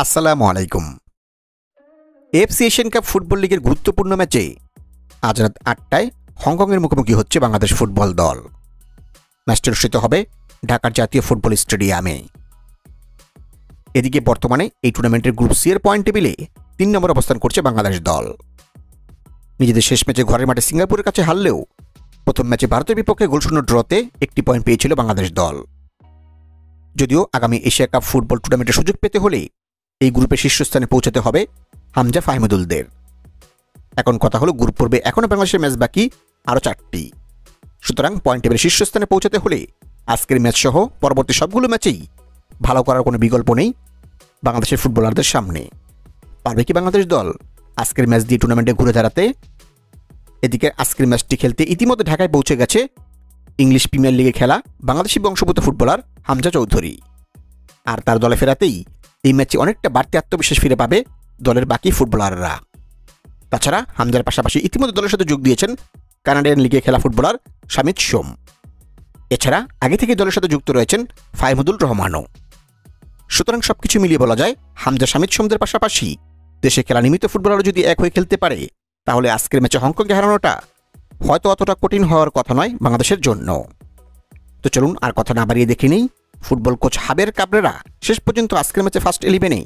আসসালামু আলাইকুম। AFC Asian cup football লিগের গুরুত্বপূর্ণ ম্যাচে আজ রাত ৮টায় হংকংয়ের মুখোমুখি হচ্ছে বাংলাদেশ ফুটবল দল। ম্যাচটি অনুষ্ঠিত হবে ঢাকার জাতীয় ফুটবল স্টেডিয়ামে। এদিকে বর্তমানে এই টুর্নামেন্টের গ্রুপ সি এর পয়েন্ট টেবিলে ৩ নম্বর অবস্থান করছে বাংলাদেশ দল। নিজেদের শেষ ম্যাচে ঘরের মাঠে সিঙ্গাপুরের কাছে হারলেও প্রথম ম্যাচে ভারতের বিপক্ষে গোলশূন্য ড্রতে একটি পয়েন্ট পেয়েছিল বাংলাদেশ দল। যদিও আগামী এশিয়া কাপ ফুটবল টুর্নামেন্টের সুযোগ পেতে হলে এই গ্রুপে শীর্ষস্থানে পৌঁছাতে হবে হামজা ফাহমিদুলদের। এখন কথা হলো, গ্রুপ পর্বে এখনও বাংলাদেশের ম্যাচ বাকি আরও 4টি। সুতরাং পয়েন্ট টেবিলে শীর্ষস্থানে পৌঁছাতে হলে আজকের ম্যাচ সহ পরবর্তী সবগুলো ম্যাচেই ভালো করার কোনো বিকল্প নেই বাংলাদেশের ফুটবলারদের সামনে। পারবে কি বাংলাদেশ দল আজকের ম্যাচ দিয়ে টুর্নামেন্টে ঘুরে দাঁড়াতে? এদিকে আজকের ম্যাচটি খেলতে ইতিমধ্যে ঢাকায় পৌঁছে গেছে ইংলিশ প্রিমিয়ার লিগে খেলা বাংলাদেশি বংশোদ্ভূত ফুটবলার হামজা চৌধুরী। আর তার দলে ফেরাতেই এই ম্যাচে অনেকটা বাড়তি আত্মবিশ্বাস ফিরে পাবে দলের বাকি ফুটবলাররা। তাছাড়া হামজার পাশাপাশি ইতিমধ্যে দলের সাথে যোগ দিয়েছেন কানাডিয়ান লিগে খেলা ফুটবলার শামিত সোম। এছাড়া আগে থেকে দলের সাথে যুক্ত রয়েছেন ফাহমিদুল রহমানও। সুতরাং সবকিছু মিলিয়ে বলা যায়, হামজা শামিত সোমদের পাশাপাশি দেশে খেলা নিয়মিত ফুটবলাররা যদি এক হয়ে খেলতে পারে তাহলে আজকের ম্যাচে হংকংকে হারানোটা হয়তো অতটা কঠিন হওয়ার কথা নয় বাংলাদেশের জন্য। তো চলুন আর কথা না বাড়িয়ে দেখে নেই ফুটবল কোচ হাবের কাবরেরা শেষ পর্যন্ত আজকের ম্যাচে ফার্স্ট 11-এ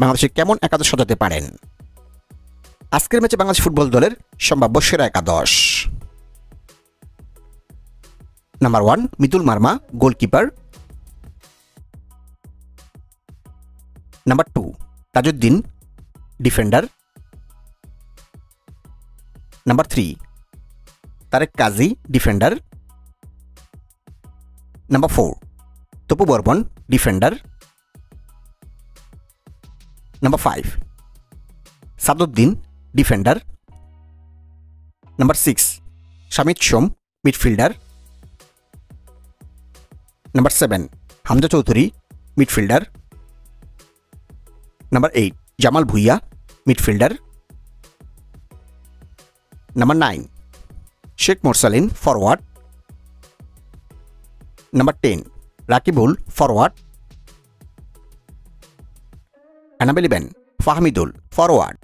বাংলাদেশে কেমন একাদশ সাজাতে পারেন। আজকের ম্যাচে বাংলাদেশ ফুটবল দলের সম্ভাব্য সেরা একাদশ: number 1 Mitul Marma, goalkeeper. Number 2 Tajuddin, defender. Number 3 Tarek Kazi, defender. Number 4 Topu Barman, defender. Number 5 Saaduddin, defender. Number 6 Shamit Shome, midfielder. Number 7 Hamza Choudhury, midfielder. Number 8 Jamal Bhuyan, midfielder. Number 9 Sheikh Morsalin, forward. Number 10 Rakibul, forward. Number 11 Fahmidul, forward.